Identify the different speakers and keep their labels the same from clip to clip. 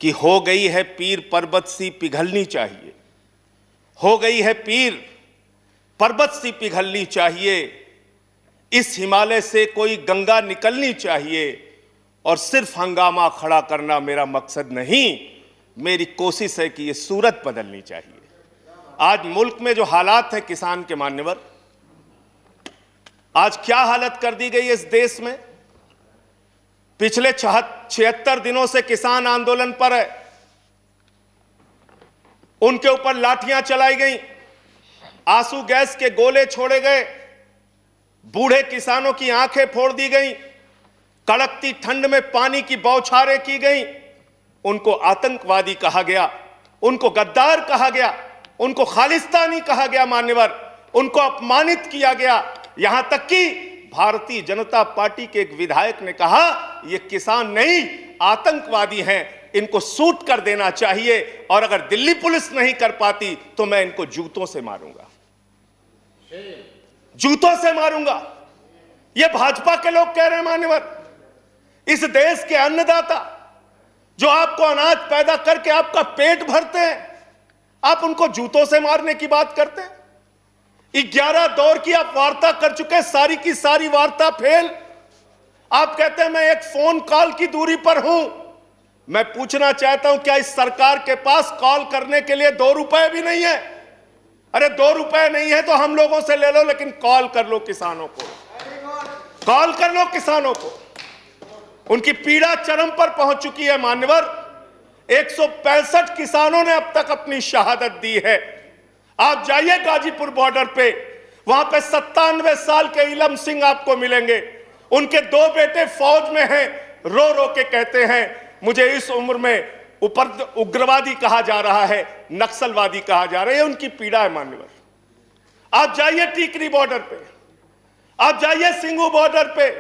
Speaker 1: कि हो गई है पीर पर्वत सी पिघलनी चाहिए, हो गई है पीर पर्वत सी पिघलनी चाहिए, इस हिमालय से कोई गंगा निकलनी चाहिए, और सिर्फ हंगामा खड़ा करना मेरा मकसद नहीं, मेरी कोशिश है कि ये सूरत बदलनी चाहिए। आज मुल्क में जो हालात है किसान के मान्यवर, आज क्या हालत कर दी गई है इस देश में। पिछले 76 दिनों से किसान आंदोलन पर है, उनके ऊपर लाठियां चलाई गई, आंसू गैस के गोले छोड़े गए, बूढ़े किसानों की आंखें फोड़ दी गई, कड़कती ठंड में पानी की बौछारें की गई, उनको आतंकवादी कहा गया, उनको गद्दार कहा गया, उनको खालिस्तानी कहा गया मान्यवर, उनको अपमानित किया गया। यहां तक कि भारतीय जनता पार्टी के एक विधायक ने कहा ये किसान नहीं आतंकवादी हैं, इनको सूट कर देना चाहिए, और अगर दिल्ली पुलिस नहीं कर पाती तो मैं इनको जूतों से मारूंगा, जूतों से मारूंगा। ये भाजपा के लोग कह रहे हैं मान्यवर। इस देश के अन्नदाता जो आपको अनाज पैदा करके आपका पेट भरते हैं, आप उनको जूतों से मारने की बात करते हैं। 11 दौर की आप वार्ता कर चुके, सारी की सारी वार्ता फेल। आप कहते हैं मैं एक फोन कॉल की दूरी पर हूं। मैं पूछना चाहता हूं क्या इस सरकार के पास कॉल करने के लिए 2 रुपए भी नहीं है? अरे 2 रुपए नहीं है तो हम लोगों से ले लो, लेकिन कॉल कर लो किसानों को, कॉल कर लो किसानों को। उनकी पीड़ा चरम पर पहुंच चुकी है मान्यवर। 165 किसानों ने अब तक अपनी शहादत दी है। आप जाइए गाजीपुर बॉर्डर पे, वहां पे 97 साल के इलम सिंह आपको मिलेंगे। उनके 2 बेटे फौज में हैं, रो रो के कहते हैं मुझे इस उम्र में उग्रवादी कहा जा रहा है, नक्सलवादी कहा जा रहा है। उनकी पीड़ा है मान्यवर। आप जाइए टीकरी बॉर्डर पे, आप जाइए सिंगू बॉर्डर पे,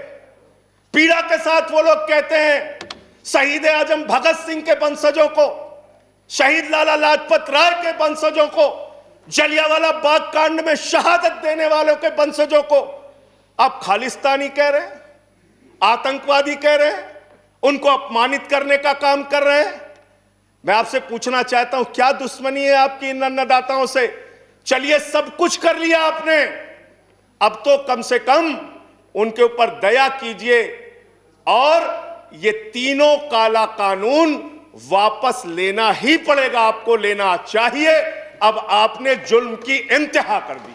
Speaker 1: पीड़ा के साथ वो लोग कहते हैं शहीद आजम भगत सिंह के वंशजों को, शहीद लाला लाजपत राय के वंशजों को, जलियांवाला बाग कांड में शहादत देने वालों के वंशजों को आप खालिस्तानी कह रहे हैं, आतंकवादी कह रहे हैं, उनको अपमानित करने का काम कर रहे हैं। मैं आपसे पूछना चाहता हूं क्या दुश्मनी है आपकी इन अन्नदाताओं से? चलिए सब कुछ कर लिया आपने, अब तो कम से कम उनके ऊपर दया कीजिए और ये तीनों काला कानून वापस लेना ही पड़ेगा, आपको लेना चाहिए। अब आपने जुल्म की इंतहा कर दी।